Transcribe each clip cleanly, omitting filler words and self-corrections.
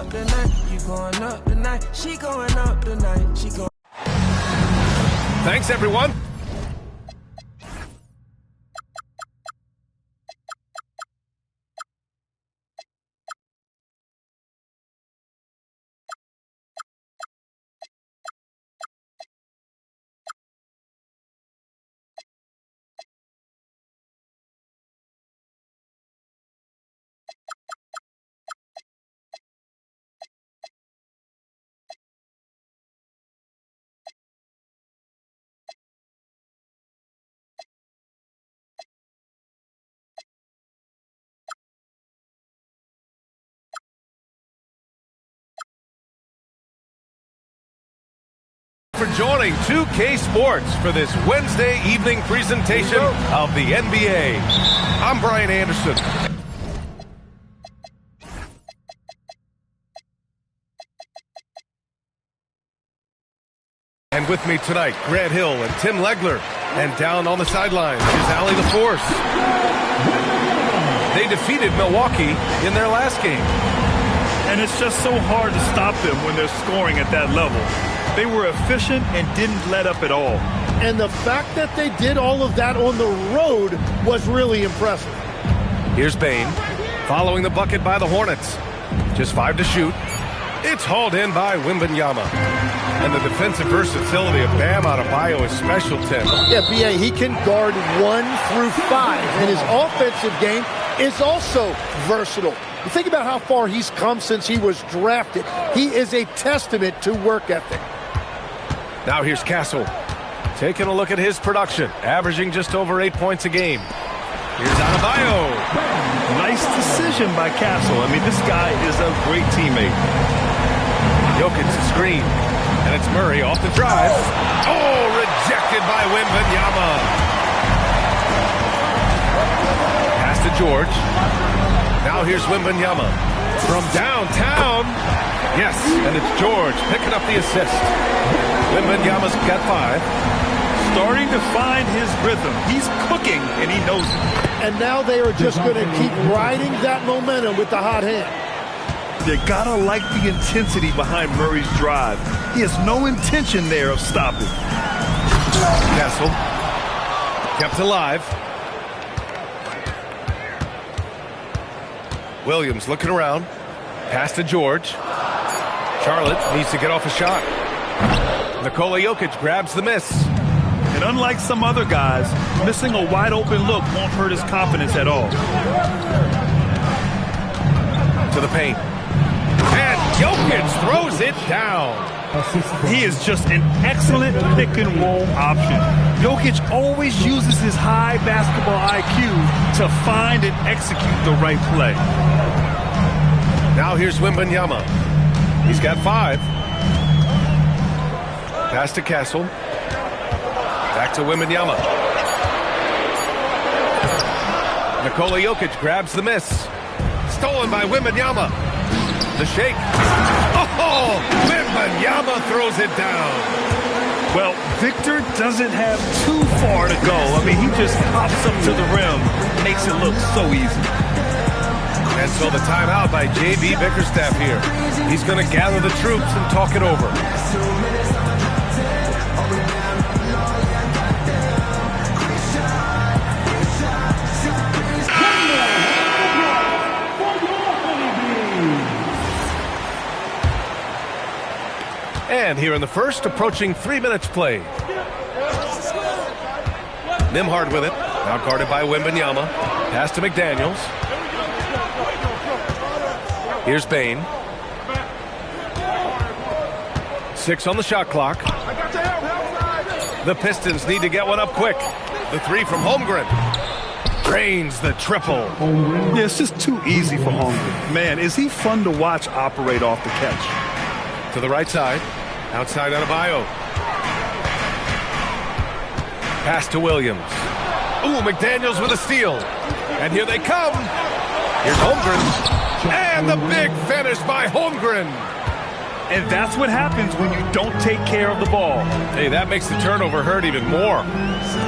up tonight. You going up tonight. She going up tonight. She going. Thanks, everyone. For joining 2K Sports for this Wednesday evening presentation of the NBA. I'm Brian Anderson. And with me tonight, Grant Hill and Tim Legler. And down on the sidelines is Allie LaForce. They defeated Milwaukee in their last game. And it's just so hard to stop them when they're scoring at that level. They were efficient and didn't let up at all. And the fact that they did all of that on the road was really impressive. Here's Bane, following the bucket by the Hornets. Just 5 to shoot. It's hauled in by Wembanyama. And the defensive versatility of Bam Adebayo is special, Tim. Yeah, B.A., he can guard 1 through 5. And his offensive game is also versatile. You think about how far he's come since he was drafted. He is a testament to work ethic. Now here's Castle, taking a look at his production, averaging just over 8 points a game. Here's Adebayo. Nice decision by Castle. I mean, this guy is a great teammate. Jokic screen, and it's Murray off the drive. Oh, rejected by Wembanyama. Pass to George. Now here's Wembanyama from downtown. Yes, and it's George picking up the assist. Wembanyama's got 5. Starting to find his rhythm. He's cooking, and he knows it. And now they are just going to keep riding that momentum with the hot hand. You gotta like the intensity behind Murray's drive. He has no intention there of stopping. Castle kept alive. Williams looking around. Pass to George. Charlotte needs to get off a shot. Nikola Jokic grabs the miss. And unlike some other guys, missing a wide-open look won't hurt his confidence at all. To the paint. And Jokic throws it down. He is just an excellent pick-and-roll option. Jokic always uses his high basketball IQ to find and execute the right play. Now here's Wembanyama. He's got 5. Pass to Castle. Back to Wembanyama. Nikola Jokic grabs the miss. Stolen by Wembanyama. The shake. Oh, Wembanyama throws it down. Well, Victor doesn't have too far to go. I mean, he just pops up to the rim. Makes it look so easy. And so the timeout by J.B. Bickerstaff here. He's going to gather the troops and talk it over. And here in the first, approaching 3 minutes played. Nembhard with it. Now guarded by Wembanyama. Pass to McDaniels. Here's Bane. 6 on the shot clock. The Pistons need to get one up quick. The 3 from Holmgren. Drains the triple. Yeah, it's just too easy for Holmgren. Man, is he fun to watch operate off the catch. To the right side. Outside Adebayo. Pass to Williams. Ooh, McDaniels with a steal. And here they come. Here's Holmgren. And the big finish by Holmgren. And that's what happens when you don't take care of the ball. Hey, that makes the turnover hurt even more.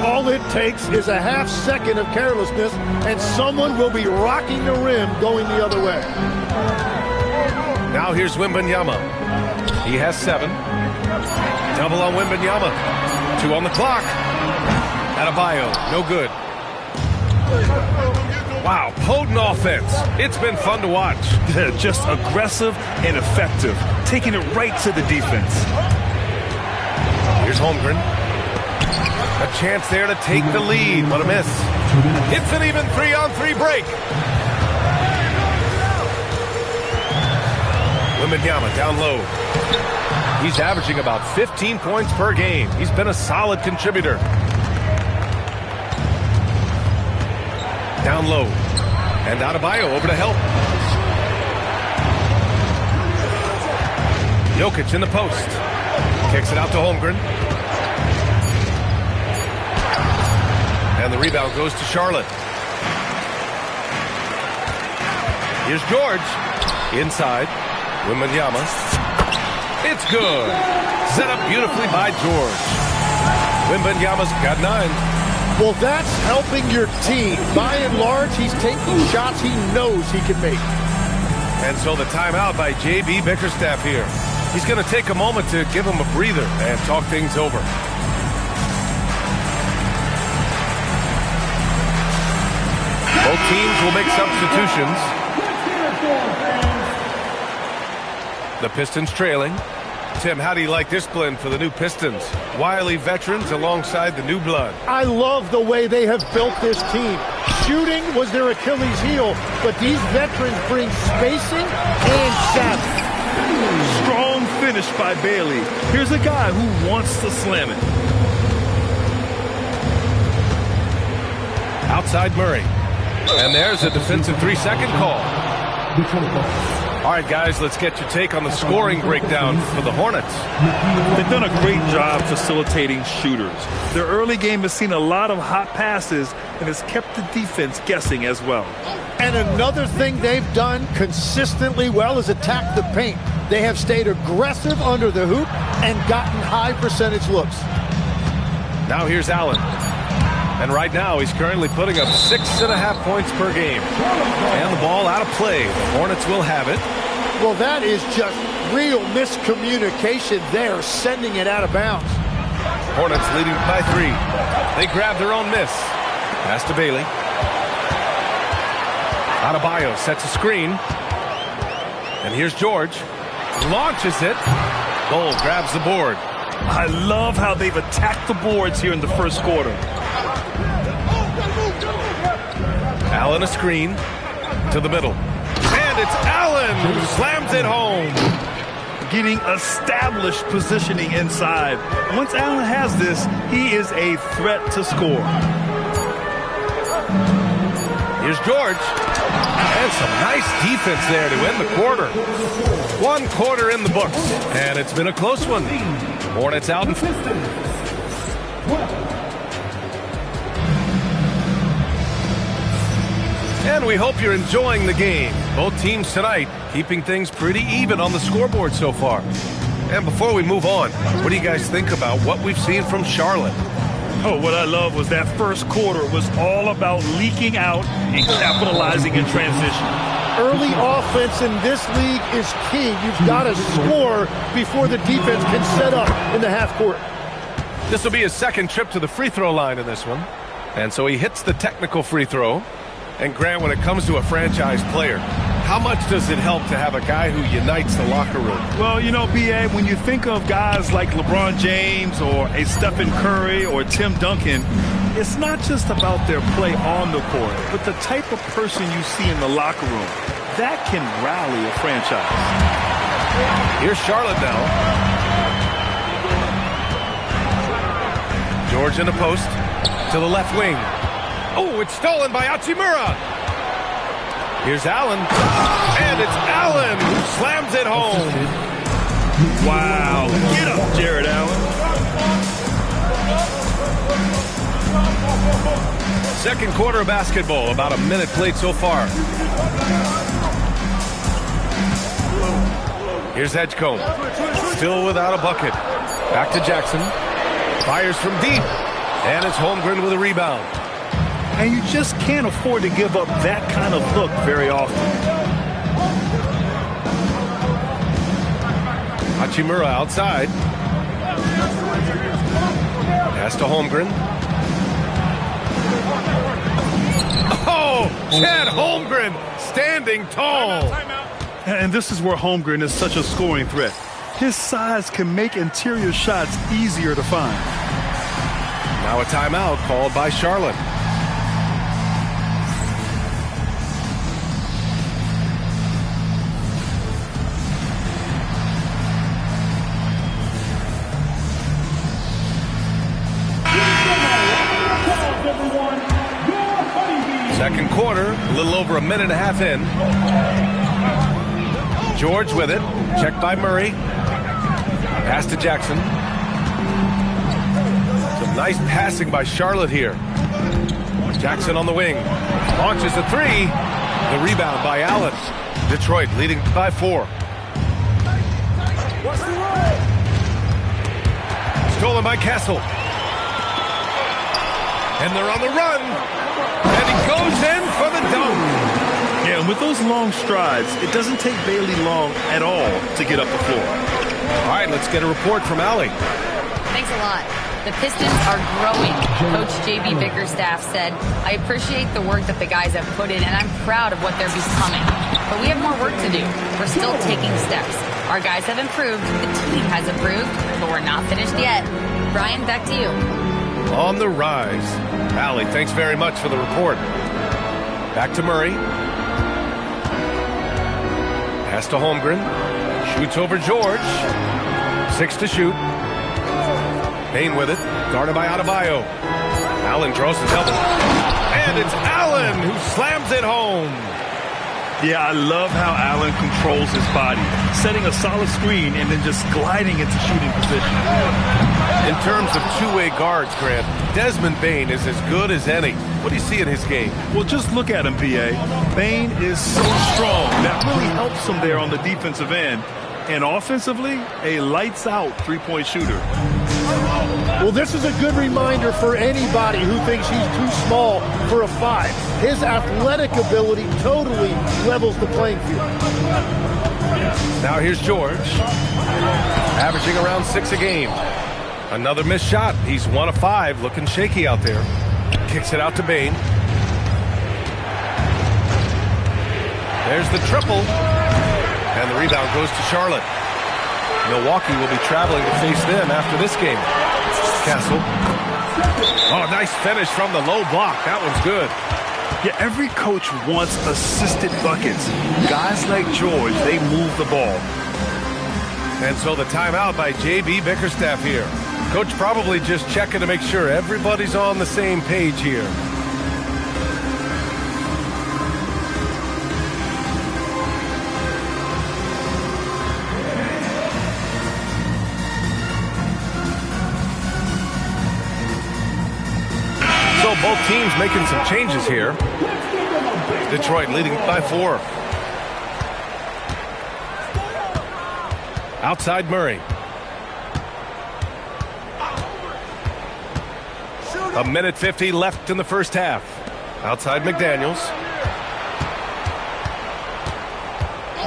All it takes is a half second of carelessness, and someone will be rocking the rim going the other way. Now here's Wembanyama. He has 7. Double on Wembanyama. 2 on the clock. Adebayo, no good. Wow, potent offense. It's been fun to watch. Just aggressive and effective, taking it right to the defense. Here's Holmgren. A chance there to take the lead, but a miss. It's an even 3-on-3 break. Wembanyama down low. He's averaging about 15 points per game. He's been a solid contributor. Down low. And Adebayo over to help. Jokic in the post. Kicks it out to Holmgren. And the rebound goes to Charlotte. Here's George. Inside. Wembanyama. It's good. Set up beautifully by George. Wembanyama's got 9. Well, that's helping your team. By and large, he's taking shots he knows he can make. And so the timeout by J.B. Bickerstaff here. He's going to take a moment to give him a breather and talk things over. Both teams will make substitutions. The Pistons trailing. Tim, how do you like this blend for the new Pistons? Wily veterans alongside the new blood. I love the way they have built this team. Shooting was their Achilles heel, but these veterans bring spacing and savvy. Strong finish by Bailey. Here's a guy who wants to slam it. Outside Murray. And there's a defensive 3-second call. All right, guys, let's get your take on the scoring breakdown for the Hornets. They've done a great job facilitating shooters. Their early game has seen a lot of hot passes and has kept the defense guessing as well. And another thing they've done consistently well is attack the paint. They have stayed aggressive under the hoop and gotten high percentage looks. Now here's Allen. And right now he's currently putting up 6.5 points per game. And the ball out of play. The Hornets will have it. Well, that is just real miscommunication there, sending it out of bounds. Hornets leading by 3. They grab their own miss. Pass to Bailey. Adebayo sets a screen. And here's George. Launches it. Cole grabs the board. I love how they've attacked the boards here in the first quarter. Allen a screen to the middle. And it's Allen who slams it home. Getting established positioning inside. Once Allen has this, he is a threat to score. Here's George. And some nice defense there to end the quarter. 1 quarter in the books. And it's been a close one. Hornets out in And we hope you're enjoying the game. Both teams tonight keeping things pretty even on the scoreboard so far. And before we move on, what do you guys think about what we've seen from Charlotte? Oh, what I love was that first quarter was all about leaking out and capitalizing in transition. Early offense in this league is key. You've got to score before the defense can set up in the half court. This will be his second trip to the free throw line in this one. And so he hits the technical free throw. And Grant, when it comes to a franchise player, how much does it help to have a guy who unites the locker room? Well, you know, B.A., when you think of guys like LeBron James or a Stephen Curry or Tim Duncan, it's not just about their play on the court, but the type of person you see in the locker room. That can rally a franchise. Here's Charlotte now. George in the post to the left wing. Oh, it's stolen by Hachimura. Here's Allen. And it's Allen who slams it home. Wow. Get up, Jared Allen. Second quarter of basketball. About a minute played so far. Here's Edgecombe. Still without a bucket. Back to Jackson. Fires from deep. And it's Holmgren with a rebound. And you just can't afford to give up that kind of look very often. Hachimura outside. Pass to Holmgren. Oh, Chad Holmgren standing tall. And this is where Holmgren is such a scoring threat. His size can make interior shots easier to find. Now a timeout called by Charlotte. Second quarter, a little over a minute and a half in. George with it, checked by Murray. Pass to Jackson. Some nice passing by Charlotte here. Jackson on the wing. Launches a three. The rebound by Allen. Detroit leading by 4. Stolen by Castle. And they're on the run. And he goes in for the dunk. Yeah, and with those long strides, it doesn't take Bailey long at all to get up the floor. All right, let's get a report from Allie. Thanks a lot. The Pistons are growing. Coach J.B. Bickerstaff said, I appreciate the work that the guys have put in, and I'm proud of what they're becoming. But we have more work to do. We're still taking steps. Our guys have improved. The team has improved, but we're not finished yet. Brian, back to you. On the rise. Allie, thanks very much for the report. Back to Murray. Pass to Holmgren. Shoots over George. 6 to shoot. Payne with it. Guarded by Adebayo. Allen draws his elbow. And it's Allen who slams it home. Yeah, I love how Allen controls his body, setting a solid screen and then just gliding into shooting position. In terms of two-way guards, Grant, Desmond Bane is as good as any. What do you see in his game? Well, just look at him, B.A. Bane is so strong. That really helps him there on the defensive end. And offensively, a lights-out three-point shooter. Well, this is a good reminder for anybody who thinks he's too small for a 5. His athletic ability totally levels the playing field. Now here's George, averaging around 6 a game. Another missed shot. He's 1 of 5, looking shaky out there. Kicks it out to Bane. There's the triple. And the rebound goes to Charlotte. Milwaukee will be traveling to face them after this game. Castle. Oh, nice finish from the low block. That one's good. Yeah, every coach wants assisted buckets. Guys like George, they move the ball. And so the timeout by J.B. Bickerstaff here. Coach probably just checking to make sure everybody's on the same page here. So both teams making some changes here. Detroit leading by 4. Outside Murray. A minute 50 left in the first half. Outside McDaniels.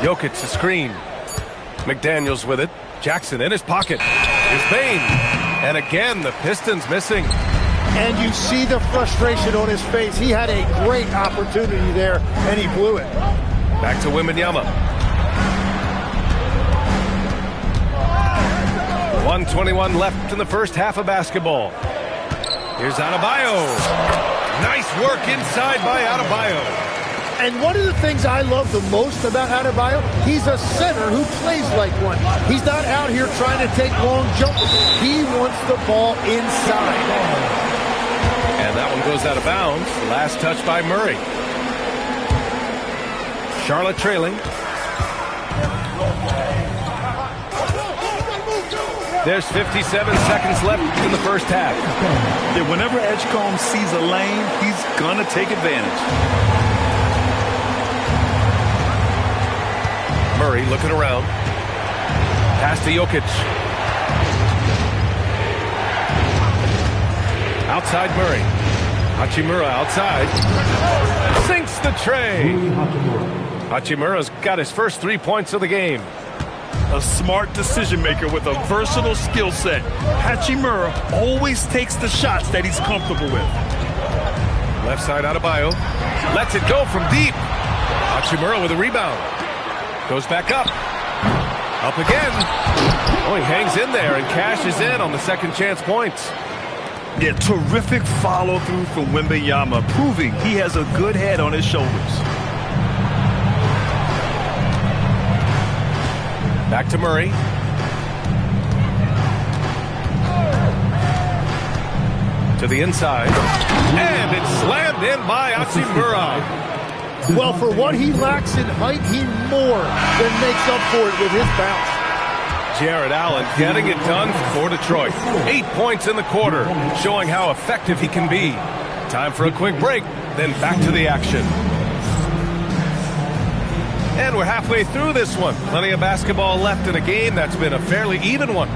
Jokic a screen. McDaniels with it. Jackson in his pocket. Here's Bane. And again, the Pistons missing. And you see the frustration on his face. He had a great opportunity there, and he blew it. Back to Wembanyama. 1:21 left in the first half of basketball. Here's Adebayo. Nice work inside by Adebayo. And one of the things I love the most about Adebayo, he's a center who plays like one. He's not out here trying to take long jumps. He wants the ball inside. And that one goes out of bounds. Last touch by Murray. Charlotte trailing. There's 57 seconds left in the first half. Yeah, whenever Edgecombe sees a lane, he's going to take advantage. Murray looking around. Pass to Jokic. Outside Murray. Hachimura outside. Sinks the tray. Hachimura's got his first 3 points of the game. a smart decision maker with a versatile skill set. Hachimura always takes the shots that he's comfortable with. Left side Adebayo. Lets it go from deep. Hachimura with a rebound. Goes back up. Up again. Oh, he hangs in there and cashes in on the second chance points. Yeah, terrific follow-through from Wembanyama, proving he has a good head on his shoulders. Back to Murray. To the inside. And it's slammed in by Hachimura. Well, for what he lacks in height, he more than makes up for it with his bounce. Jarrett Allen getting it done for Detroit. 8 points in the quarter, showing how effective he can be. Time for a quick break, then back to the action. And we're halfway through this one. Plenty of basketball left in a game that's been a fairly even one.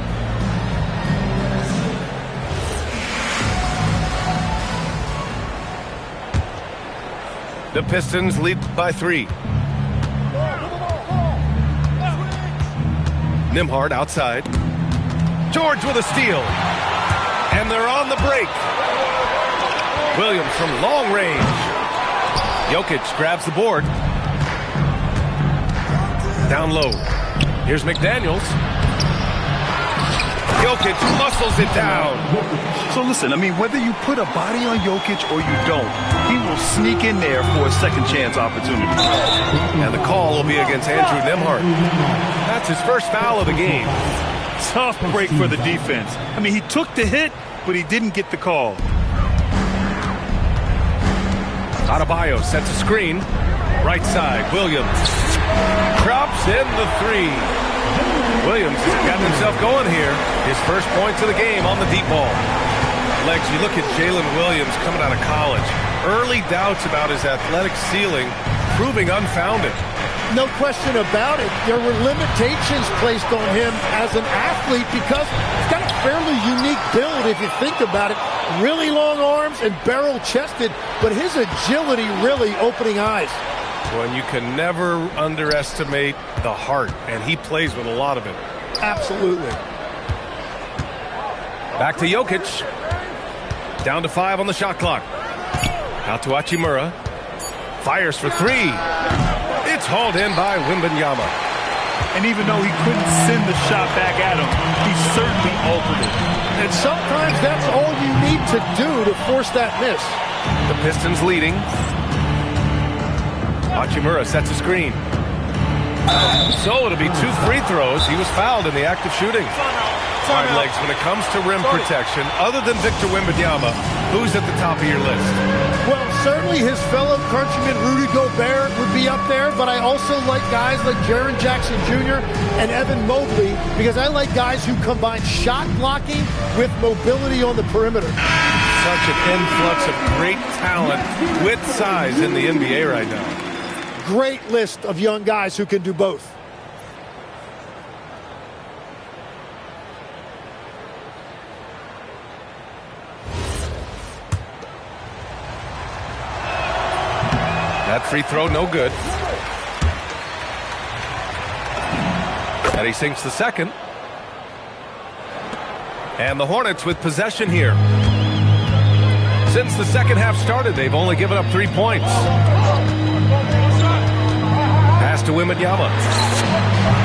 The Pistons lead by 3. Nembhard outside. George with a steal. And they're on the break. Williams from long range. Jokic grabs the board. Down low. Here's McDaniels. Jokic muscles it down. So listen, I mean, whether you put a body on Jokic or you don't, he will sneak in there for a second chance opportunity. And the call will be against Andrew Nembhard. That's his first foul of the game. Tough break for the defense. I mean, he took the hit, but he didn't get the call. Adebayo sets a screen. Right side, Williams. Drops in the 3. Williams has gotten himself going here. His first points of the game on the deep ball. Legs, you look at Jalen Williams coming out of college. Early doubts about his athletic ceiling proving unfounded. No question about it. There were limitations placed on him as an athlete because he's got a fairly unique build if you think about it. Really long arms and barrel-chested, but his agility really opening eyes. Well, and you can never underestimate the heart, and he plays with a lot of it. Absolutely. Back to Jokic. Down to 5 on the shot clock. Out to Hachimura. Fires for 3. It's hauled in by Wembanyama. And even though he couldn't send the shot back at him, he certainly altered it. And sometimes that's all you need to do to force that miss. The Pistons leading. Hachimura sets a screen. So it'll be 2 free throws. He was fouled in the act of shooting. Hard legs when it comes to rim protection. Other than Victor Wembanyama, who's at the top of your list? Well, certainly his fellow countryman Rudy Gobert would be up there, but I also like guys like Jaren Jackson Jr. and Evan Mobley because I like guys who combine shot blocking with mobility on the perimeter. Such an influx of great talent with size in the NBA right now. Great list of young guys who can do both. That free throw, no good. And he sinks the second. And the Hornets with possession here. Since the second half started, they've only given up 3 points. Pass to Wembanyama.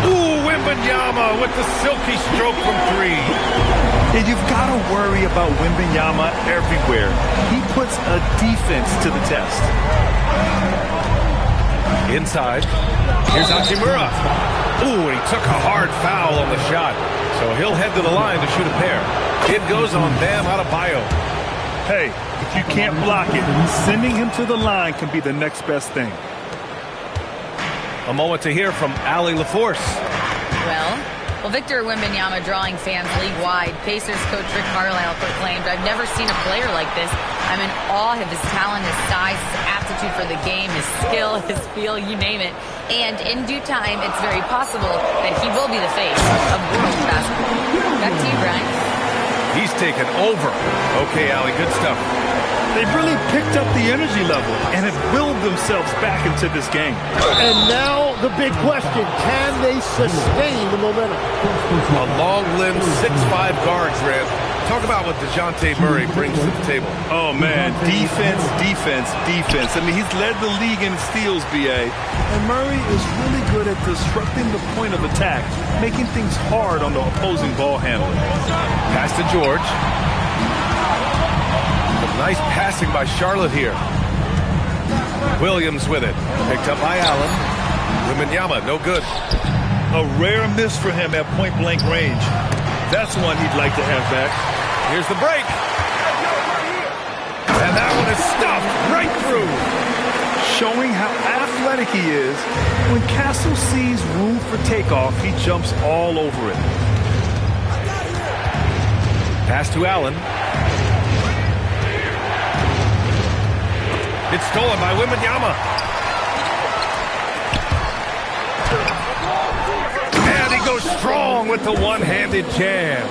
Ooh, Wembanyama with the silky stroke from 3. And you've got to worry about Wembanyama everywhere. He puts a defense to the test. Inside. Here's Hachimura. Ooh, and he took a hard foul on the shot. So he'll head to the line to shoot a pair. It goes on Bam Adebayo. Hey, if you can't block it, sending him to the line can be the next best thing. A moment to hear from Allie LaForce. Well, Victor Wembanyama drawing fans league-wide. Pacers coach Rick Carlisle proclaimed, "I've never seen a player like this. I'm in awe of his talent, his size, his aptitude for the game, his skill, his feel, you name it. And in due time, it's very possible that he will be the face of world basketball." Back to you, Brian. He's taken over. Okay, Allie, good stuff. They've really picked up the energy level and have willed themselves back into this game. And now the big question, can they sustain the momentum? A long-limbed 6'5" guard, Grant. Talk about what DeJounte Murray brings to the table. Oh, man, defense, defense, defense. I mean, he's led the league in steals, B.A. And Murray is really good at disrupting the point of attack, making things hard on the opposing ball handler. Pass to George. Nice passing by Charlotte here. Williams with it. Picked up by Allen. Wembanyama, no good. A rare miss for him at point-blank range. That's one he'd like to have back. Here's the break. And that one is stuffed right through. Showing how athletic he is. When Castle sees room for takeoff, he jumps all over it. Pass to Allen. It's stolen by Wembanyama. And he goes strong with the one-handed jam.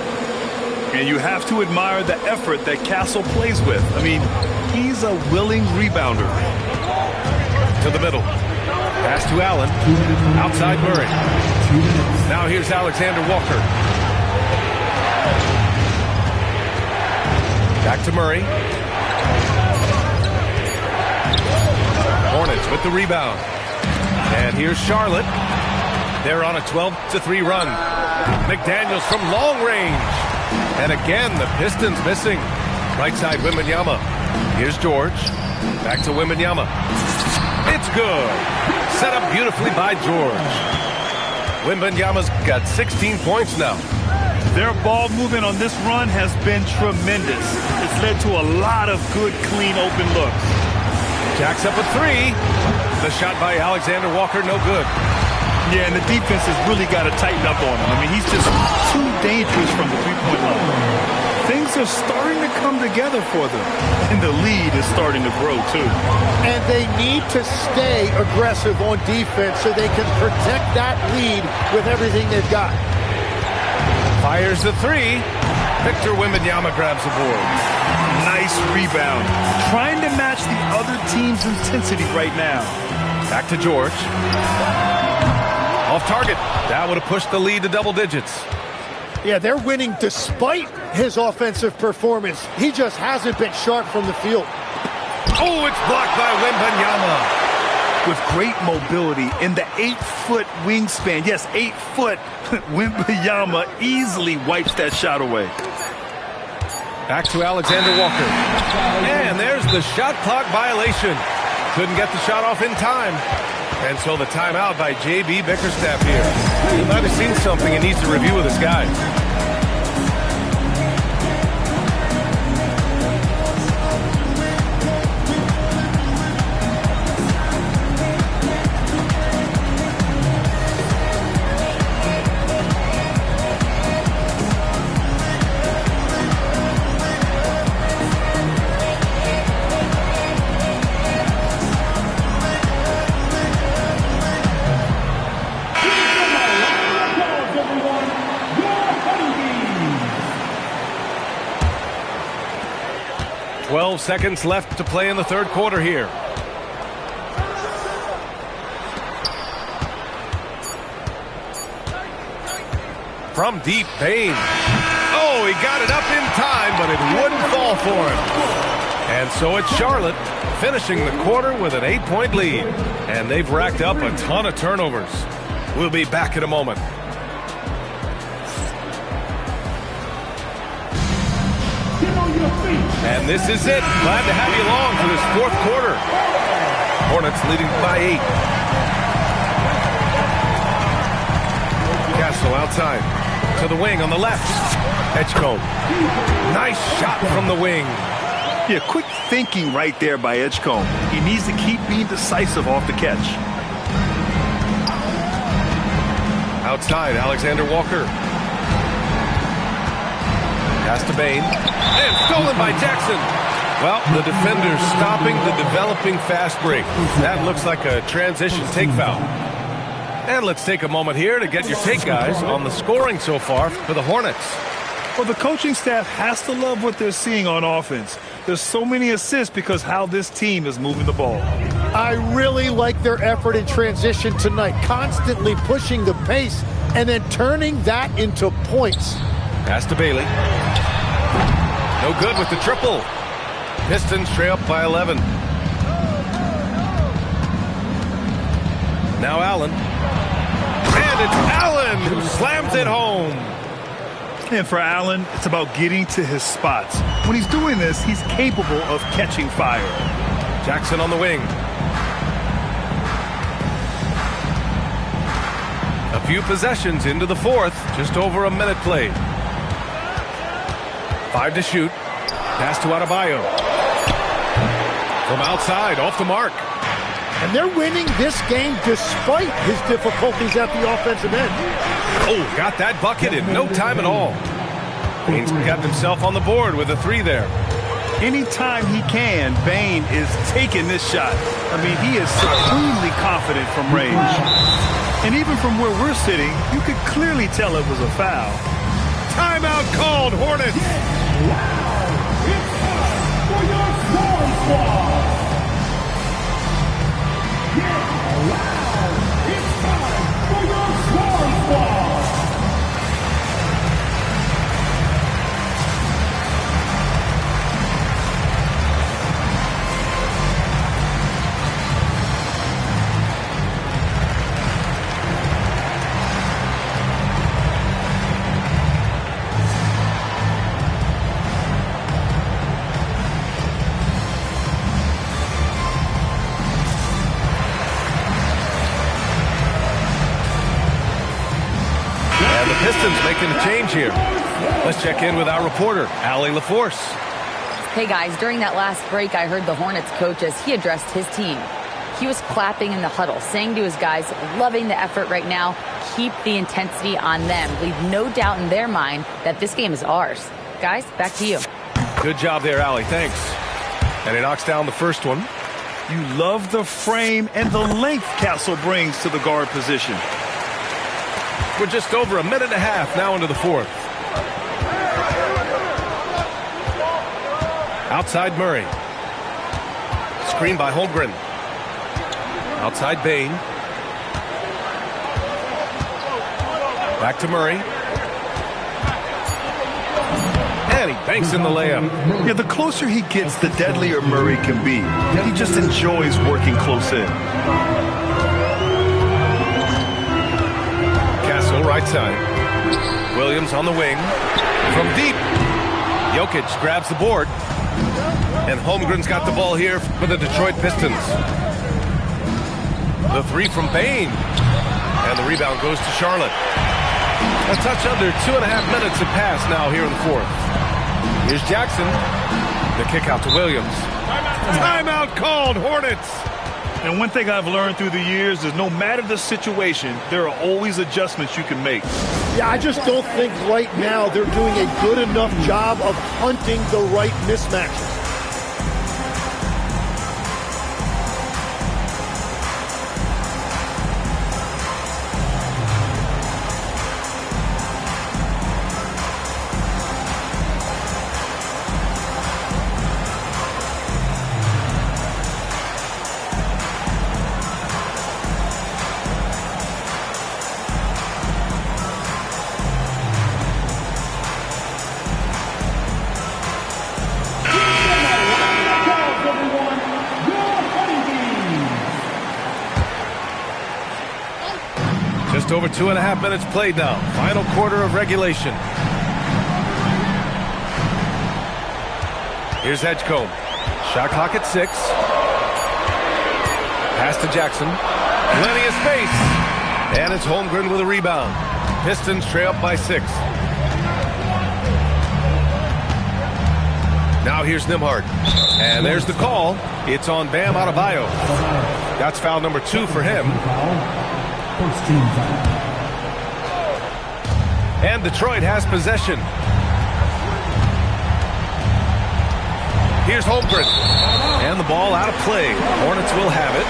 And you have to admire the effort that Castle plays with. I mean, he's a willing rebounder. To the middle. Pass to Allen. Outside Murray. Now here's Alexander Walker. Back to Murray. Hornets with the rebound. And here's Charlotte. They're on a 12-3 run. McDaniels from long range. And again, the Pistons missing. Right side, Wembanyama. Here's George. Back to Wembanyama. It's good. Set up beautifully by George. Wembanyama's got 16 points now. Their ball movement on this run has been tremendous. It's led to a lot of good, clean, open looks. Jacks up a three. The shot by Alexander Walker, no good. Yeah, and the defense has really got to tighten up on him. I mean, he's just too dangerous from the three-point line. Things are starting to come together for them. And the lead is starting to grow, too. And they need to stay aggressive on defense so they can protect that lead with everything they've got. Fires the three. Victor Wembanyama grabs the board. Nice rebound. Trying to match the other team's intensity right now. Back to George. Off target. That would have pushed the lead to double digits. Yeah, they're winning despite his offensive performance. He just hasn't been sharp from the field. Oh, it's blocked by Wembanyama. With great mobility in the 8-foot wingspan. Yes, 8 foot. Wembanyama easily wipes that shot away. Back to Alexander Walker. And there's the shot clock violation. Couldn't get the shot off in time. And so the timeout by J.B. Bickerstaff here. He might have seen something and needs to review with his guys. Seconds left to play in the third quarter here. From deep, Payne. Oh, he got it up in time, but it wouldn't fall for him. And so it's Charlotte finishing the quarter with an 8-point lead. And they've racked up a ton of turnovers. We'll be back in a moment. And this is it. Glad to have you along for this fourth quarter. Hornets leading by 8. Castle outside. To the wing on the left. Edgecombe. Nice shot from the wing. Yeah, quick thinking right there by Edgecombe. He needs to keep being decisive off the catch. Outside, Alexander Walker. Pass to Bane. And stolen by Jackson. Well, the defender's stopping the developing fast break. That looks like a transition take foul. And let's take a moment here to get your take, guys, on the scoring so far for the Hornets. Well, the coaching staff has to love what they're seeing on offense. There's so many assists because how this team is moving the ball. I really like their effort in transition tonight, constantly pushing the pace and then turning that into points. Pass to Bailey. No good with the triple. Pistons trail up by 11. Now Allen. And it's Allen who slams it home. And for Allen, it's about getting to his spots. When he's doing this, he's capable of catching fire. Jackson on the wing. A few possessions into the fourth. Just over a minute played. 5 to shoot. Pass to Adebayo. From outside, off the mark. And they're winning this game despite his difficulties at the offensive end. Oh, got that bucket in no time at all. Bane's got himself on the board with a 3 there. Anytime he can, Bane is taking this shot. I mean, he is supremely confident from range. And even from where we're sitting, you could clearly tell it was a foul. Timeout called, Hornets. It's time for your scoring squad. It's time for your scoring squad. Pistons making a change here. Let's check in with our reporter, Allie LaForce. Hey guys, during that last break, I heard the Hornets coach as he addressed his team. He was clapping in the huddle, saying to his guys, loving the effort right now, keep the intensity on them. Leave no doubt in their mind that this game is ours. Guys, back to you. Good job there, Allie. Thanks. And he knocks down the first one. You love the frame and the length Castle brings to the guard position. We're just over a minute and a half now into the fourth. Outside Murray. Screen by Holmgren. Outside Bane. Back to Murray. And he banks in the layup. Yeah, the closer he gets, the deadlier Murray can be. He just enjoys working close in. Castle right side. Williams on the wing. From deep. Jokic grabs the board. And Holmgren's got the ball here for the Detroit Pistons. The 3 from Bane. And the rebound goes to Charlotte. A touch under 2.5 minutes have passed now here in the fourth. Here's Jackson. The kick out to Williams. Timeout called, Hornets. And one thing I've learned through the years is no matter the situation, there are always adjustments you can make. Yeah, I just don't think right now they're doing a good enough job of hunting the right mismatches. Just over 2.5 minutes played now. Final quarter of regulation. Here's Edgecombe. Shot clock at 6. Pass to Jackson. Plenty of space. And it's Holmgren with a rebound. Pistons trail up by 6. Now here's Nembhard. And there's the call. It's on Bam Adebayo. That's foul number 2 for him. First team foul. And Detroit has possession. Here's Holmgren. And the ball out of play. Hornets will have it.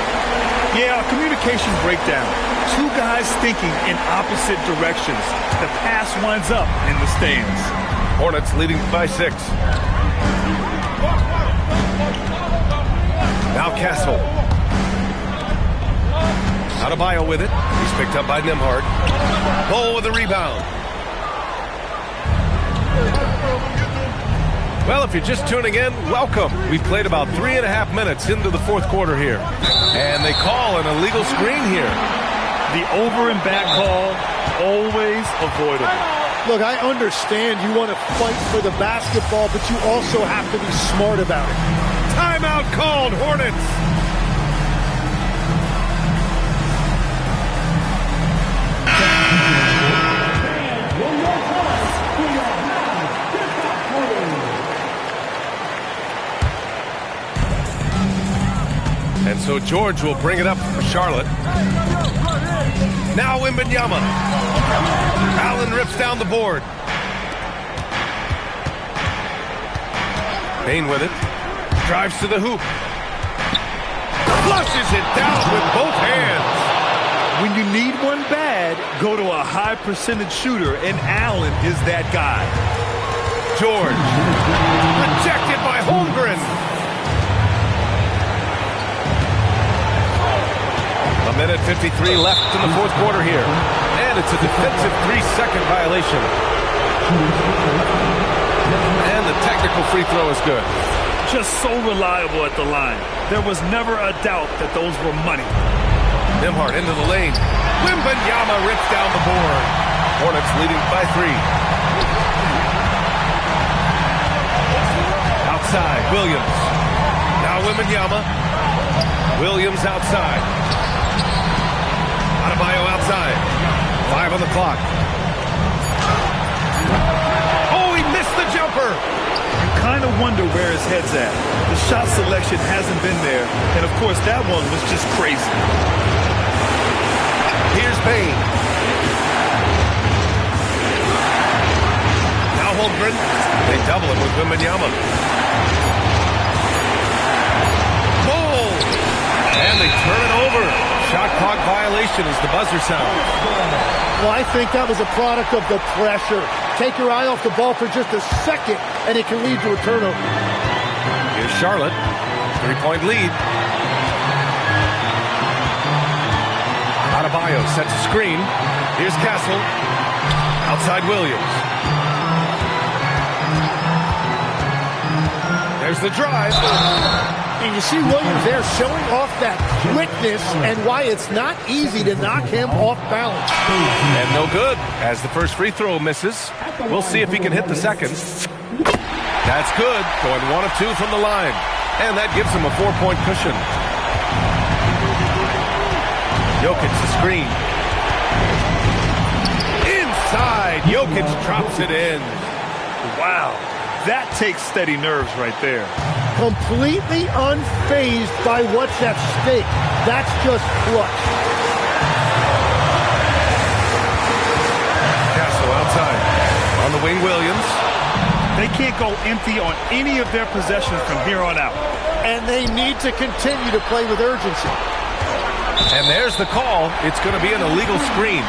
Yeah, communication breakdown. 2 guys thinking in opposite directions. The pass winds up in the stands. Hornets leading by 6. Now Castle. Adebayo with it. He's picked up by Nembhard. Bol with the rebound. Well, if you're just tuning in, welcome. We've played about 3.5 minutes into the fourth quarter here. And they call an illegal screen here. The over and back call, always avoidable. Look, I understand you want to fight for the basketball, but you also have to be smart about it. Timeout called, Hornets. And so George will bring it up for Charlotte. Now Wembanyama. Allen rips down the board. Payne with it. Drives to the hoop. Flushes it down with both hands. When you need one bad, go to a high percentage shooter, and Allen is that guy. George. Rejected by Holmgren. A minute 53 left in the fourth quarter here. And it's a defensive 3-second violation. And the technical free throw is good. Just so reliable at the line. There was never a doubt that those were money. Nembhard into the lane. Wembanyama rips down the board. Hornets leading by 3. Outside, Williams. Now Wembanyama. Williams outside. Adebayo outside. 5 on the clock. Oh, he missed the jumper. You kind of wonder where his head's at. The shot selection hasn't been there. And, of course, that one was just crazy. Here's Payne. Now Holmgren. They double him with Wembanyama. Bol! And they turn it over. Shot clock violation as the buzzer sounds. Well, I think that was a product of the pressure. Take your eye off the ball for just a second, and it can lead to a turnover. Here's Charlotte. 3-point lead. Adebayo sets a screen. Here's Castle. Outside Williams. There's the drive. And you see Williams there showing off that quickness and why it's not easy to knock him off balance. And no good as the first free throw misses. We'll see if he can hit the second. That's good. Going 1 of 2 from the line. And that gives him a 4-point cushion. Jokic the screen. Inside. Jokic drops it in. Wow. That takes steady nerves right there. Completely unfazed by what's at stake. That's just clutch. Castle outside. On the wing, Williams. They can't go empty on any of their possessions from here on out. And they need to continue to play with urgency. And there's the call. It's going to be an illegal screen.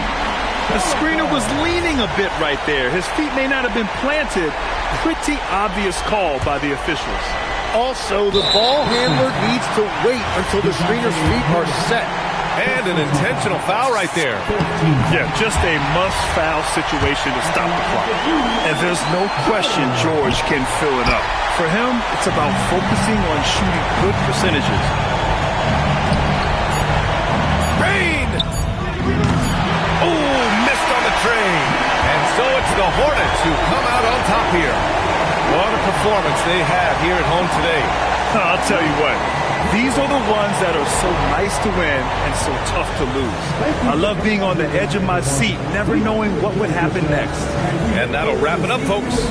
The screener was leaning a bit right there. His feet may not have been planted. Pretty obvious call by the officials. Also, the ball handler needs to wait until the screener's feet are set. And an intentional foul right there. Yeah, just a must-foul situation to stop the clock. And there's no question George can fill it up. For him, it's about focusing on shooting good percentages. Payne! Oh, missed on the train. And so it's the Hornets who come out on top here. What a performance they have here at home today. I'll tell you what, these are the ones that are so nice to win and so tough to lose. I love being on the edge of my seat, never knowing what would happen next. And that'll wrap it up, folks.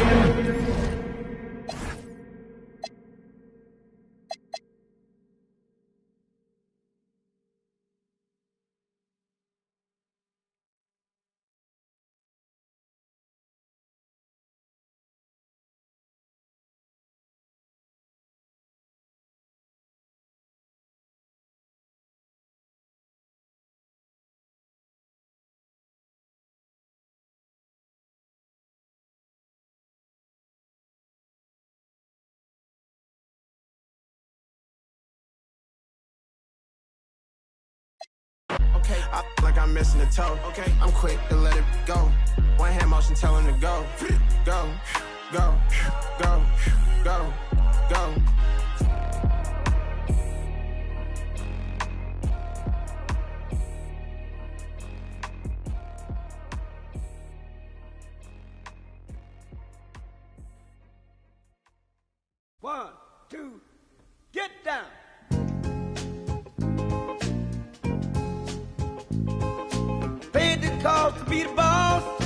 I like I'm missing a toe. Okay, I'm quick to let it go. One hand motion, tell him to go. Go, go, go, go, go. One, two, get down. Paid the cost to be the boss.